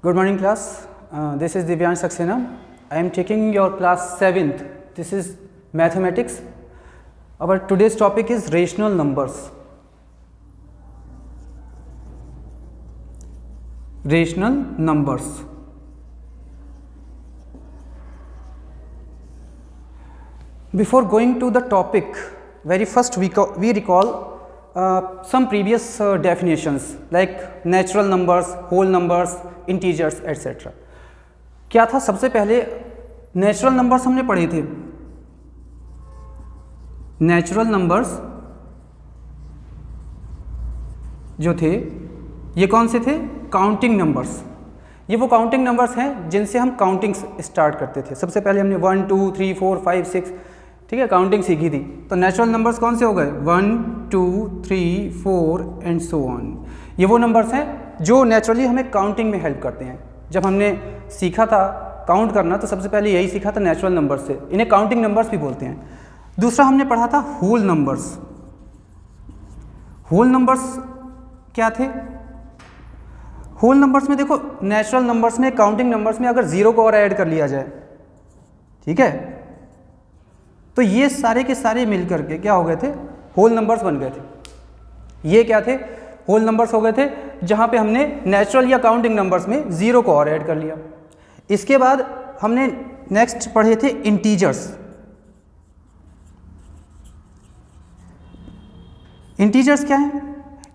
Good morning class. This is Divyan Saxena. I am taking your class 7th. This is mathematics. Our today's topic is rational numbers. Rational numbers. Before going to the topic, very first we recall some previous definitions like natural numbers, whole numbers, integers, etc. क्या था? सबसे पहले natural numbers हमने पढ़े थे. Natural numbers जो थे ये कौन से थे? Counting numbers. ये वो काउंटिंग नंबर्स हैं जिनसे हम काउंटिंग स्टार्ट करते थे. सबसे पहले हमने 1 2 3 4 5 6 ठीक है काउंटिंग सीखी थी. तो नेचुरल नंबर्स कौन से हो गए? 1 2 3 4 एंड सो ऑन. ये वो नंबर्स हैं जो नेचुरली हमें काउंटिंग में हेल्प करते हैं. जब हमने सीखा था काउंट करना तो सबसे पहले यही सीखा था नेचुरल नंबर्स से. इन्हें काउंटिंग नंबर्स भी बोलते हैं. दूसरा हमने पढ़ा था होल नंबर्स. होल नंबर्स क्या थे? होल नंबर्स में देखो, नेचुरल नंबर्स में, काउंटिंग नंबर्स में अगर जीरो को और ऐड कर लिया जाए, ठीक है, तो ये सारे के सारे मिलकर के क्या हो गए थे? होल नंबर्स बन गए थे. ये क्या थे? होल नंबर्स हो गए थे जहां पे हमने नेचुरल या काउंटिंग नंबर्स में जीरो को और ऐड कर लिया. इसके बाद हमने नेक्स्ट पढ़े थे इंटीजर्स. इंटीजर्स क्या है?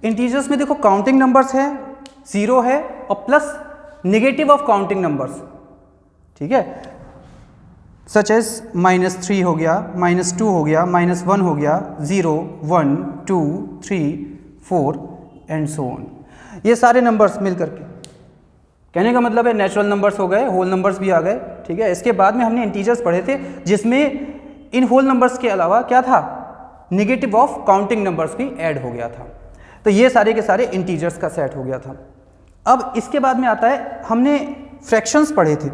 इंटीजर्स में देखो काउंटिंग नंबर्स है, जीरो है और plus negative of counting numbers. ठीक है, सच एज -3 हो गया, -2 हो गया, -1 हो गया, 0 1 2 3 4 एंड सो ऑन. ये सारे नंबर्स मिल करके कहने का मतलब है नेचुरल नंबर्स हो गए, होल नंबर्स भी आ गए. ठीक है, इसके बाद में हमने इंटीजर्स पढ़े थे जिसमें इन होल नंबर्स के अलावा क्या था? नेगेटिव ऑफ काउंटिंग नंबर्स भी ऐड हो गया था. तो ये सारे के सारे इंटीजर्स का सेट हो गया था. अब इसके बाद में आता है हमने फ्रैक्शंस पढ़े थे.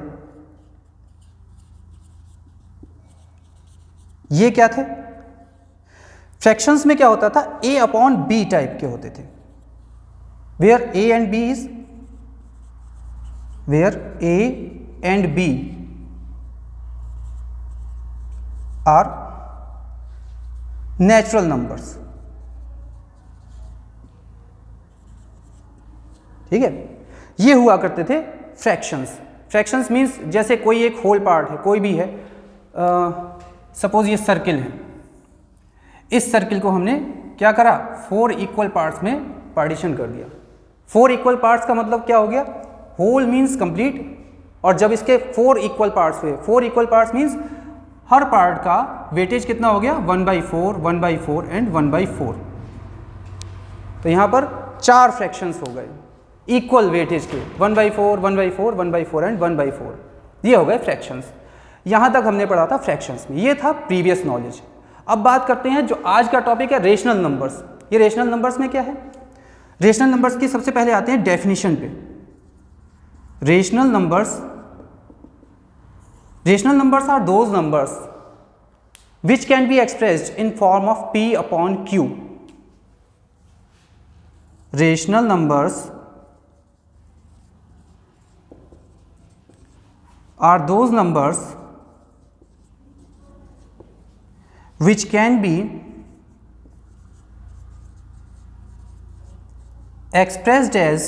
ये क्या थे? फ्रैक्शंस में क्या होता था? a अपॉन b टाइप के होते थे. Where a and b is, where a and b are natural numbers. ठीक है, ये हुआ करते थे फ्रैक्शंस. फ्रैक्शंस मीन्स जैसे कोई एक होल पार्ट है, कोई भी है, सपोज ये सर्किल है. इस सर्किल को हमने क्या करा? 4 इक्वल पार्ट्स में पार्टीशन कर दिया. 4 इक्वल पार्ट्स का मतलब क्या हो गया? Whole means complete. और जब इसके 4 इक्वल पार्ट्स हुए, 4 इक्वल पार्ट्स मीन्स हर पार्ट का वेटेज कितना हो गया? 1/4 1/4 एंड 1/4. तो यहां पर 4 फ्रैक्शंस हो गए इक्वल वेटेज के, 1/4 1/4 1/4 एंड 1/4. ये हो गए फ्रैक्शंस. यहां तक हमने पढ़ा था फ्रैक्शंस में. ये था प्रीवियस नॉलेज. अब बात करते हैं जो आज का टॉपिक है, रेशनल नंबर्स. ये रेशनल नंबर्स में क्या है? रेशनल नंबर्स की सबसे पहले आते हैं डेफिनेशन पे. Rational numbers are those numbers which can be expressed in form of p upon q. Rational numbers are those numbers which can be expressed as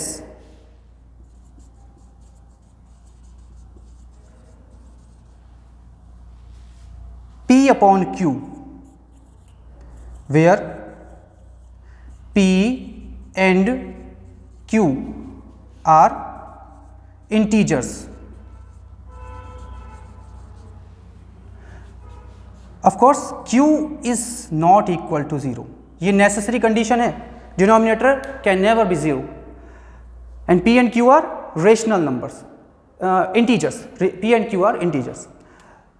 p upon q, where p and q are integers. Of course q is not equal to 0. ये necessary condition है. Denominator can never be 0. And p and q are rational numbers, integers. p and q are integers.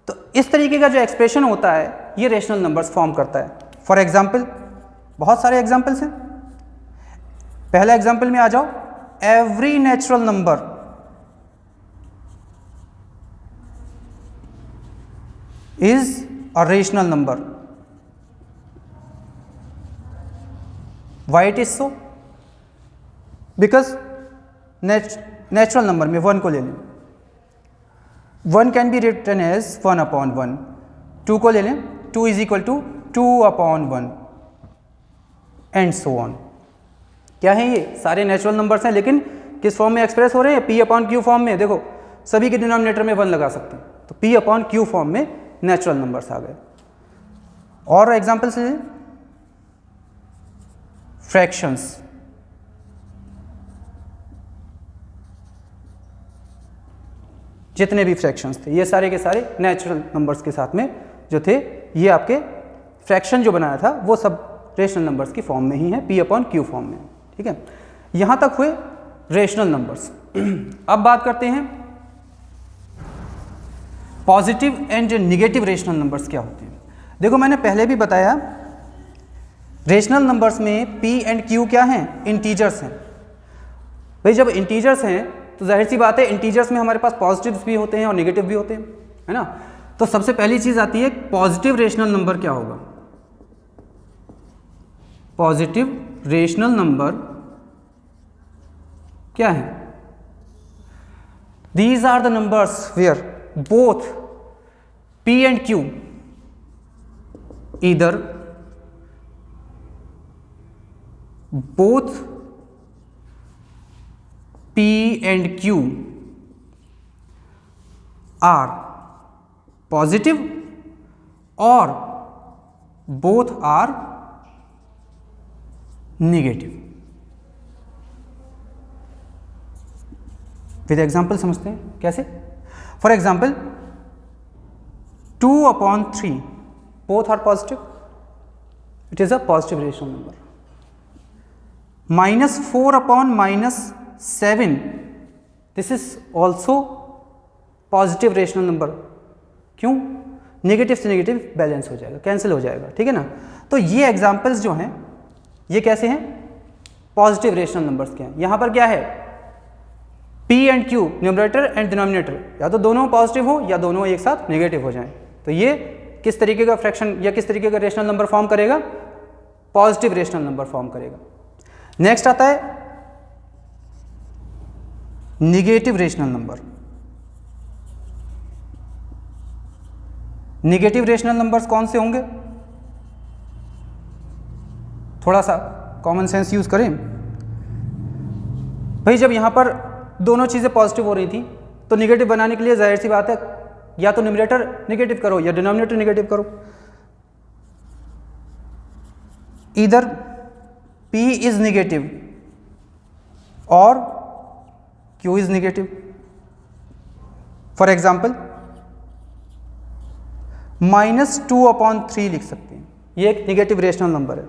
तो इस तरीके का जो expression होता है ये रेशनल नंबर्स फॉर्म करता है. फॉर एग्जाम्पल, बहुत सारे एग्जाम्पल्स हैं. पहला एग्जाम्पल में आ जाओ. Every natural number is a rational number. Why it is so? Because natural number में 1 को ले लें, 1 कैन बी रिटन एज 1/1, 2 को ले लें, 2 is equal to 2/1 and so on. क्या है ये? सारे नेचुरल नंबर्स हैं, लेकिन किस फॉर्म में एक्सप्रेस हो रहे हैं? P/Q फॉर्म में। देखो सभी के डिनोमिनेटर में 1 लगा सकते हैं, तो P/Q फॉर्म में नेचुरल नंबर्स आ गए। और एग्जांपल्स ले, फ्रैक्शंस, जितने भी फ्रैक्शंस थे ये सारे के सारे नेचुरल नंबर्स के साथ में जो थे, ये आपके फ्रैक्शन जो बनाया था वो सब रेशनल नंबर्स की फॉर्म में ही है, P/Q फॉर्म में। ठीक है, यहाँ तक हुए रेशनल नंबर्स। अब बात करते हैं positive and negative rational numbers क्या होते हैं। देखो मैंने पहले भी बताया, रेशनल नंबर्स में P एंड Q क्या हैं? इंटीजर्स हैं। भाई जब इंटीजर्स हैं तो जाहिर सी बात है इंटीजर्स में हमारे पास पॉजिटिव्स भी होते हैं और नेगेटिव भी होते हैं, है ना। तो सबसे पहली चीज आती है पॉजिटिव रेशनल नंबर क्या होगा? पॉजिटिव रेशनल नंबर क्या है? These are the numbers where both P and Q either both P and Q are positive or both are negative। With example समझते हैं कैसे। For example 2/3 both are positive, it is a positive rational number। -4/-7 this is also positive rational number. क्यों? Negative से negative balance हो जाएगा, cancel हो जाएगा, ठीक है ना। तो ये एग्जांपल्स जो हैं ये कैसे हैं? पॉजिटिव रेशनल नंबर्स के हैं। यहाँ पर क्या है? P and Q numerator and denominator, या तो दोनों पॉजिटिव हो या दोनों एक साथ नेगेटिव हो जाएं। तो ये किस तरीके का फ्रैक्शन या किस तरीके का रेशनल नंबर फॉर्म करेगा? पॉजिटिव रेशनल नंबर फॉर्म करेगा। नेक्स्ट आता है negative rational number. Negative rational numbers कौन से होंगे? थोड़ा सा कॉमन सेंस यूज करें भाई। जब यहां पर दोनों चीजें पॉजिटिव हो रही थी तो निगेटिव बनाने के लिए जाहिर सी बात है या तो न्यूमरेटर नेगेटिव करो या डिनोमिनेटर नेगेटिव करो। Either P is negative or Q is negative। For example -2/3 लिख सकते हैं, ये एक निगेटिव रेशनल नंबर है।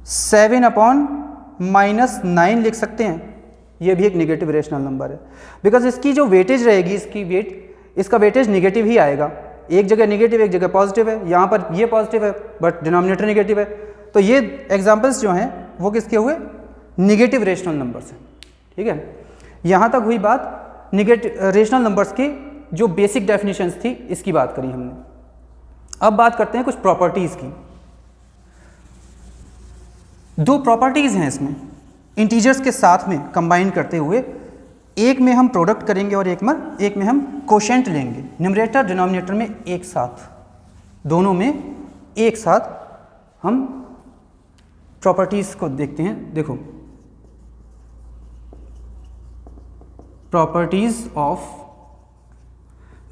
7/-9 लिख सकते हैं, ये भी एक निगेटिव रेशनल नंबर है। बिकॉज इसकी जो वेटेज रहेगी, इसका वेटेज निगेटिव ही आएगा। एक जगह निगेटिव एक जगह पॉजिटिव है, यहाँ पर ये पॉजिटिव है बट डिनोमिनेटर निगेटिव है। तो ये एग्जाम्पल्स जो हैं वो किसके हुए? निगेटिव रेशनल नंबर्स हैं, ठीक है। यहाँ तक हुई बात निगेटिव रेशनल नंबर्स की जो बेसिक डेफिनेशंस थी, इसकी बात करी हमने। अब बात करते हैं कुछ प्रॉपर्टीज़ की। दो प्रॉपर्टीज़ हैं इसमें इंटीजर्स के साथ में कंबाइन करते हुए, एक में हम प्रोडक्ट करेंगे और एक में हम कोशेंट लेंगे। न्यूमरेटर डिनोमिनेटर में एक साथ, दोनों में एक साथ हम प्रॉपर्टीज़ को देखते हैं। देखो, properties of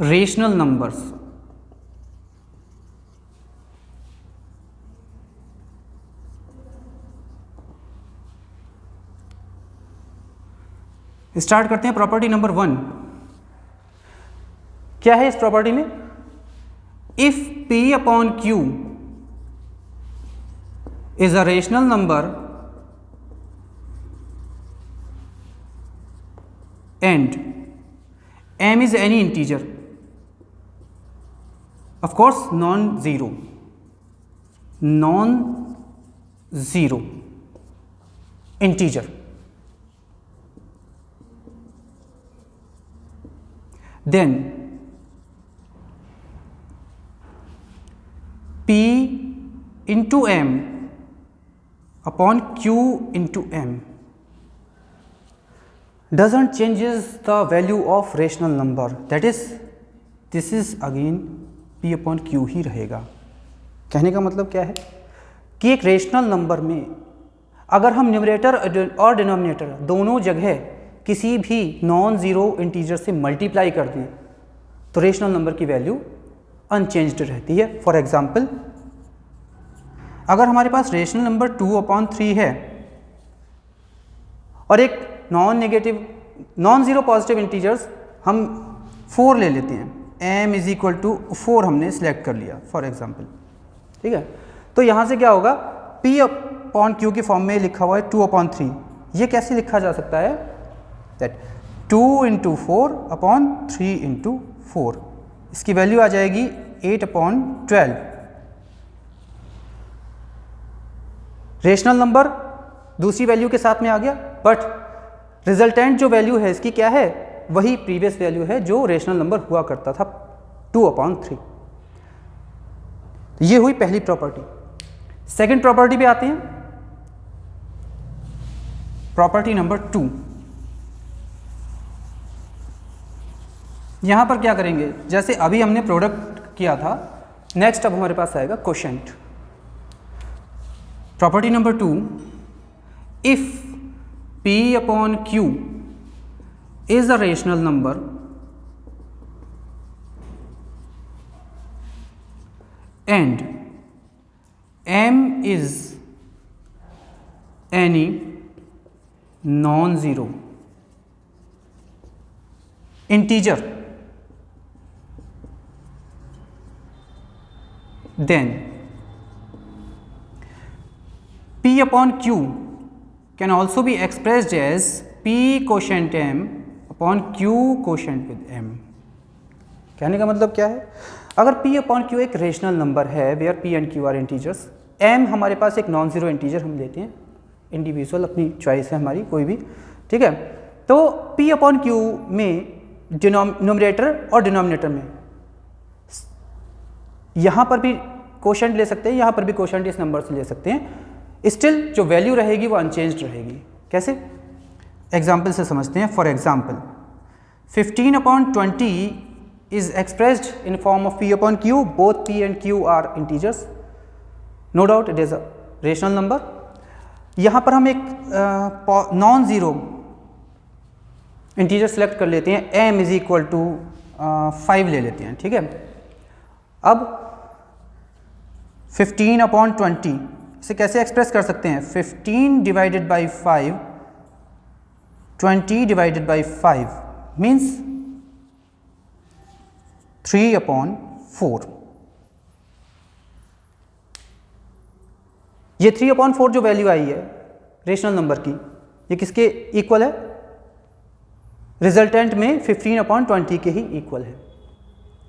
rational numbers. Start करते हैं प्रॉपर्टी नंबर 1। क्या है इस प्रॉपर्टी में? If P/Q is a rational number and m is any integer, of course non-zero integer, then P into m upon Q into m doesn't changes the value of rational number, that is this is again P upon Q ही रहेगा। कहने का मतलब क्या है कि एक rational number में अगर हम न्यूमरेटर और डिनोमिनेटर दोनों जगह किसी भी नॉन ज़ीरो इंटीजर से मल्टीप्लाई कर दें तो रेशनल नंबर की वैल्यू अनचेंज्ड रहती है। फॉर एग्जांपल, अगर हमारे पास रेशनल नंबर 2/3 है और एक नॉन ज़ीरो पॉजिटिव इंटीजर्स हम 4 ले लेते हैं, m इज इक्वल टू 4 हमने सिलेक्ट कर लिया फॉर एग्जांपल, ठीक है। तो यहाँ से क्या होगा, P अपॉन Q की फॉर्म में लिखा हुआ है 2/3, ये कैसे लिखा जा सकता है, दैट 2 × 4 अपॉन 3 × 4, इसकी वैल्यू आ जाएगी 8/12। रेशनल नंबर दूसरी वैल्यू के साथ में आ गया, बट रिजल्टेंट जो वैल्यू है इसकी क्या है, वही प्रीवियस वैल्यू है जो रेशनल नंबर हुआ करता था 2/3। ये हुई पहली प्रॉपर्टी। सेकंड प्रॉपर्टी पे आते हैं, प्रॉपर्टी नंबर 2। यहां पर क्या करेंगे, जैसे अभी हमने प्रोडक्ट किया था, नेक्स्ट अब हमारे पास आएगा quotient. Property number 2, if P upon Q is a rational number and m is any non-zero integer, then P upon Q can also be expressed as P quotient m upon Q quotient with m। कहने का मतलब क्या है, अगर P upon Q एक rational number है where P and Q are integers, m हमारे पास एक नॉन ज़ीरो इंटीजर हम लेते हैं, इंडिविजुअल अपनी चॉइस है हमारी कोई भी, ठीक है। तो P अपॉन Q में न्यूमरेटर और डिनोमिनेटर में यहाँ पर भी क्वोशेंट ले सकते हैं, यहाँ पर भी क्वोशेंट इस नंबर से ले सकते हैं, स्टिल जो वैल्यू रहेगी वो अनचेंज्ड रहेगी। कैसे, एग्जाम्पल से समझते हैं। For example 15/20 is expressed in form of P upon Q, both P and Q are integers, no doubt it is a rational number। यहाँ पर हम एक नॉन ज़ीरो इंटीजर सेलेक्ट कर लेते हैं, m इज इक्वल टू 5 ले लेते हैं, ठीक है। अब 15/20 इसे कैसे एक्सप्रेस कर सकते हैं, 15 divided by 5, 20 divided by 5 means 3/4। ये 3/4 जो वैल्यू आई है रेशनल नंबर की, ये किसके इक्वल है, रिजल्टेंट में 15/20 के ही इक्वल है,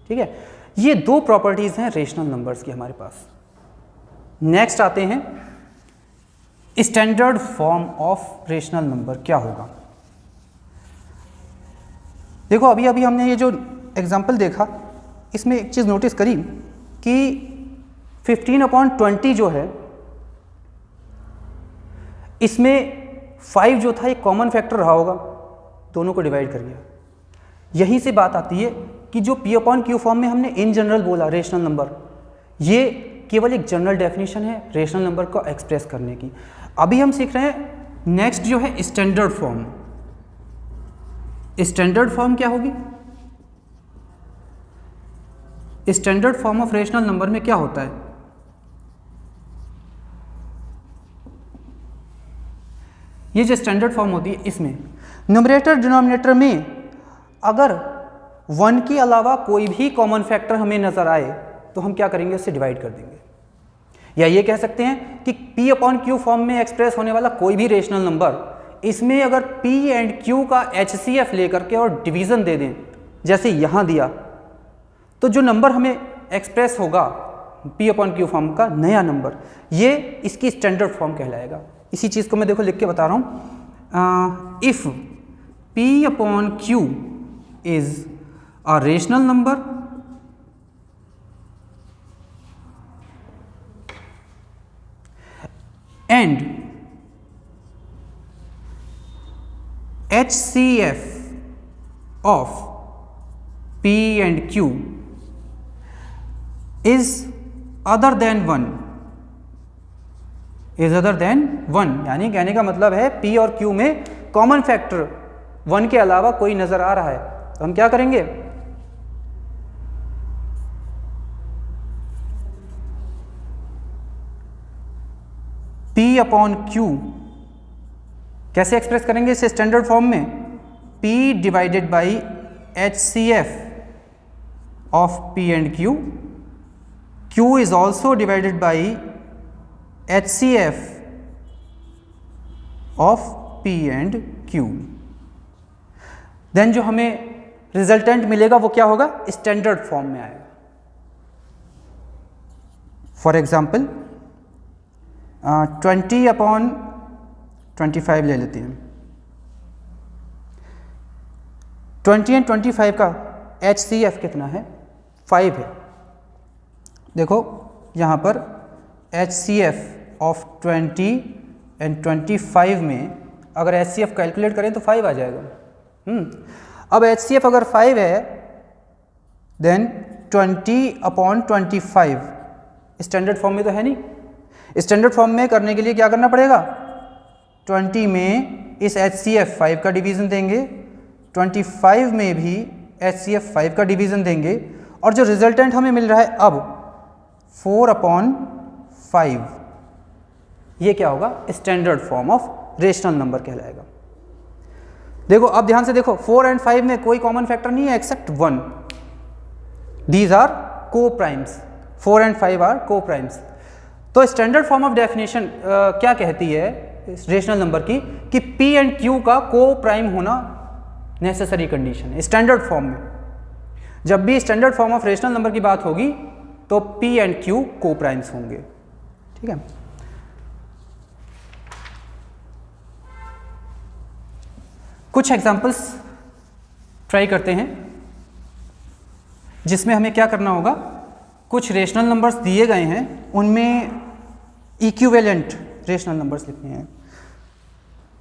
ठीक है। ये दो प्रॉपर्टीज हैं रेशनल नंबर्स की हमारे पास। नेक्स्ट आते हैं standard form of rational number क्या होगा। देखो अभी अभी हमने ये जो एग्जाम्पल देखा, इसमें एक चीज़ नोटिस करी कि 15/20 जो है इसमें 5 जो था एक कॉमन फैक्टर रहा होगा, दोनों को डिवाइड कर दिया। यहीं से बात आती है कि जो P अपॉन Q फॉर्म में हमने इन जनरल बोला रेशनल नंबर, ये केवल एक जनरल डेफिनेशन है रेशनल नंबर को एक्सप्रेस करने की। अभी हम सीख रहे हैं नेक्स्ट जो है स्टैंडर्ड फॉर्म। स्टैंडर्ड फॉर्म क्या होगी, standard form of rational number में क्या होता है, ये जो स्टैंडर्ड फॉर्म होती है इसमें न्यूमरेटर डिनोमिनेटर में अगर 1 के अलावा कोई भी कॉमन फैक्टर हमें नजर आए तो हम क्या करेंगे, उससे डिवाइड कर देंगे। या ये कह सकते हैं कि P अपॉन Q फॉर्म में एक्सप्रेस होने वाला कोई भी रेशनल नंबर, इसमें अगर P एंड Q का HCF लेकर के और डिवीज़न दे दें, जैसे यहाँ दिया, तो जो नंबर हमें एक्सप्रेस होगा P अपॉन Q फॉर्म का नया नंबर, ये इसकी स्टैंडर्ड फॉर्म कहलाएगा। इसी चीज़ को मैं देखो लिख के बता रहा हूँ, if P upon Q is a rational number and HCF of P and Q is other than 1, यानी कहने का मतलब है P और Q में कॉमन फैक्टर 1 के अलावा कोई नजर आ रहा है, तो हम क्या करेंगे, P अपॉन Q कैसे एक्सप्रेस करेंगे इसे स्टैंडर्ड फॉर्म में, P divided by HCF of P and Q, Q is also divided by HCF of P and Q। Then जो हमें रिजल्टेंट मिलेगा वो क्या होगा, स्टैंडर्ड फॉर्म में आएगा। फॉर एग्जाम्पल 20 अपॉन 25 ले लेते हैं। 20 एंड 25 का HCF कितना है, 5 है। देखो यहाँ पर HCF ऑफ 20 एंड 25 में अगर HCF कैलकुलेट करें तो 5 आ जाएगा। अब HCF अगर 5 है देन 20 अपॉन 25 स्टैंडर्ड फॉर्म में तो है नहीं, स्टैंडर्ड फॉर्म में करने के लिए क्या करना पड़ेगा, 20 में इस HCF 5 का डिवीज़न देंगे, 25 में भी HCF 5 का डिवीज़न देंगे, और जो रिजल्टेंट हमें मिल रहा है अब 4 अपॉन 5, ये क्या होगा, standard form of rational number कहलाएगा। देखो अब ध्यान से देखो, 4 एंड 5 में कोई कॉमन फैक्टर नहीं है एक्सेप्ट 1, दीज आर को प्राइम्स, 4 एंड 5 आर को प्राइम्स। तो स्टैंडर्ड फॉर्म ऑफ डेफिनेशन क्या कहती है रेशनल नंबर की, कि P एंड Q का को प्राइम होना नेसेसरी कंडीशन है स्टैंडर्ड फॉर्म में। जब भी standard form of rational number की बात होगी तो P एंड Q को प्राइम्स होंगे, ठीक है। कुछ एग्जांपल्स ट्राई करते हैं जिसमें हमें क्या करना होगा, कुछ रेशनल नंबर्स दिए गए हैं उनमें इक्विवेलेंट रेशनल नंबर्स लिखने हैं।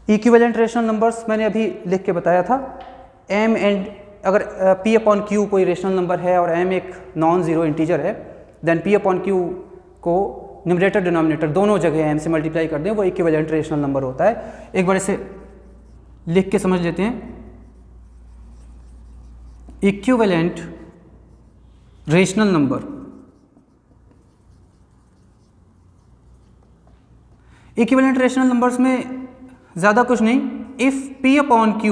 इक्विवेलेंट रेशनल नंबर्स मैंने अभी लिख के बताया था, m एंड अगर P अपॉन Q कोई रेशनल नंबर है और m एक नॉन ज़ीरो इंटीजर है, देन P अपॉन Q को न्यूमरेटर डिनोमिनेटर दोनों जगह m से मल्टीप्लाई कर दें, वो इक्विवेलेंट रेशनल नंबर होता है। एक बार इसे लिख के समझ लेते हैं। Equivalent rational number, equivalent rational numbers में ज़्यादा कुछ नहीं, if P upon Q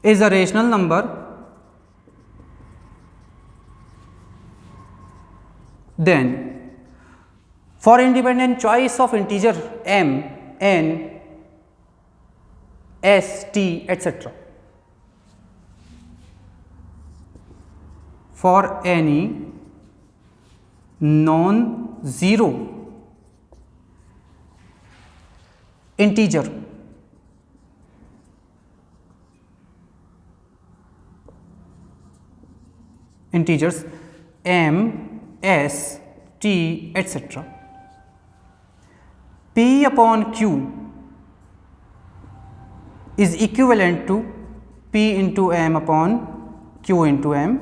is a rational number then for independent choice of integer m, n, s, t etc, for any non-zero integer integers m, s, t etc, P upon Q is equivalent to P into m upon Q into m,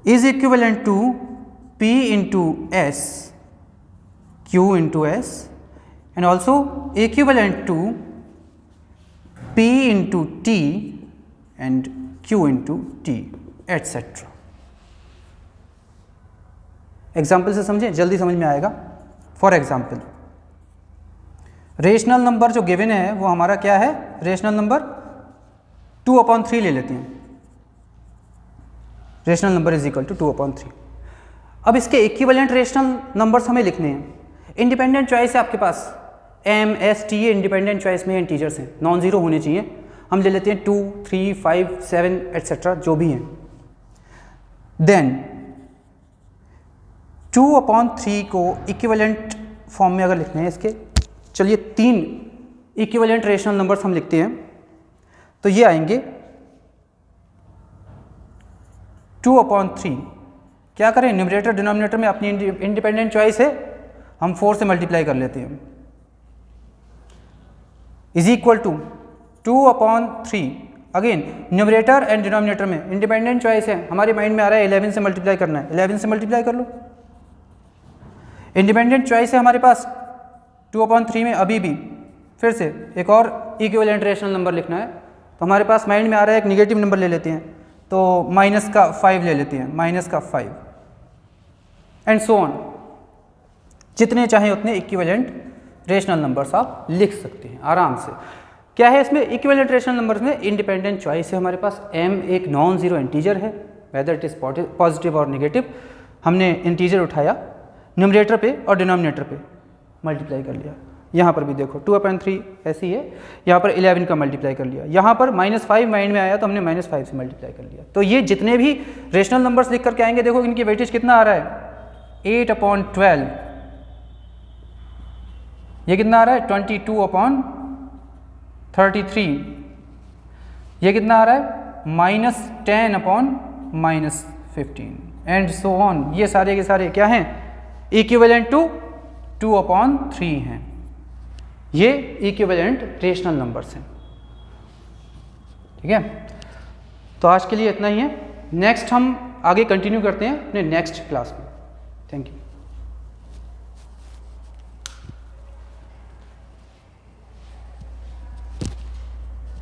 is equivalent to P into s, Q into s, and also equivalent to P into t and Q into t etc. Example से समझें, जल्दी समझ में आएगा। For example rational number जो given है वो हमारा क्या है, रेशनल नंबर 2 अपॉन 3 ले लेते हैं। Rational number is equal to 2 upon 3। अब इसके इक्विवेलेंट रेशनल नंबर्स हमें लिखने हैं। इंडिपेंडेंट चॉइस है आपके पास, m, s, t ये इंडिपेंडेंट चॉइस में इंटीजर्स हैं, नॉन ज़ीरो होने चाहिए। हम ले लेते हैं 2, 3, 5, 7 एट्सेट्रा जो भी हैं। देन 2 अपॉन 3 को इक्विवेलेंट फॉर्म में अगर लिखने हैं इसके, चलिए 3 इक्विवेलेंट रेशनल नंबर्स हम लिखते हैं, तो ये आएंगे 2 अपॉन 3। क्या करें, न्यूमरेटर डिनोमिनेटर में अपनी इंडिपेंडेंट चॉइस है, हम 4 से मल्टीप्लाई कर लेते हैं। Is equal to 2/3। Again numerator and denominator में इंडिपेंडेंट चॉइस है, हमारे माइंड में आ रहा है 11 से मल्टीप्लाई करना है, 11 से मल्टीप्लाई कर लो। इंडिपेंडेंट चॉइस है हमारे पास 2/3 में, अभी भी फिर से एक और इक्विवेलेंट रेशनल नंबर लिखना है, तो हमारे पास माइंड में आ रहा है एक निगेटिव नंबर ले लेते हैं, तो -5 ले लेते हैं, -5 एंड सो ऑन। जितने चाहें उतने इक्विवेलेंट रेशनल नंबर्स आप लिख सकते हैं आराम से। क्या है इसमें इक्विवेलेंट रेशनल नंबर्स में? इंडिपेंडेंट चॉइस है हमारे पास। m एक नॉन ज़ीरो इंटीजर है, वेदर इट इज़ पॉजिटिव और नेगेटिव। हमने इंटीजर उठाया, न्यूमरेटर पे और डिनोमिनेटर पे मल्टीप्लाई कर लिया। यहाँ पर भी देखो 2/3 ऐसी है, यहाँ पर 11 का मल्टीप्लाई कर लिया, यहाँ पर -5 माइंड में आया तो हमने -5 से मल्टीप्लाई कर लिया। तो ये जितने भी रेशनल नंबर्स लिख करके आएंगे, देखो इनकी वेटेज कितना आ रहा है 8/12, ये कितना आ रहा है 22/33, ये कितना आ रहा है -10/-15 एंड सो ऑन। ये सारे के सारे क्या हैं? इक्विवेलेंट टू 2/3 हैं। ये इक्विवेलेंट रेशनल नंबर्स हैं। ठीक है, तो आज के लिए इतना ही है। नेक्स्ट हम आगे कंटिन्यू करते हैं अपने नेक्स्ट क्लास में। Thank you.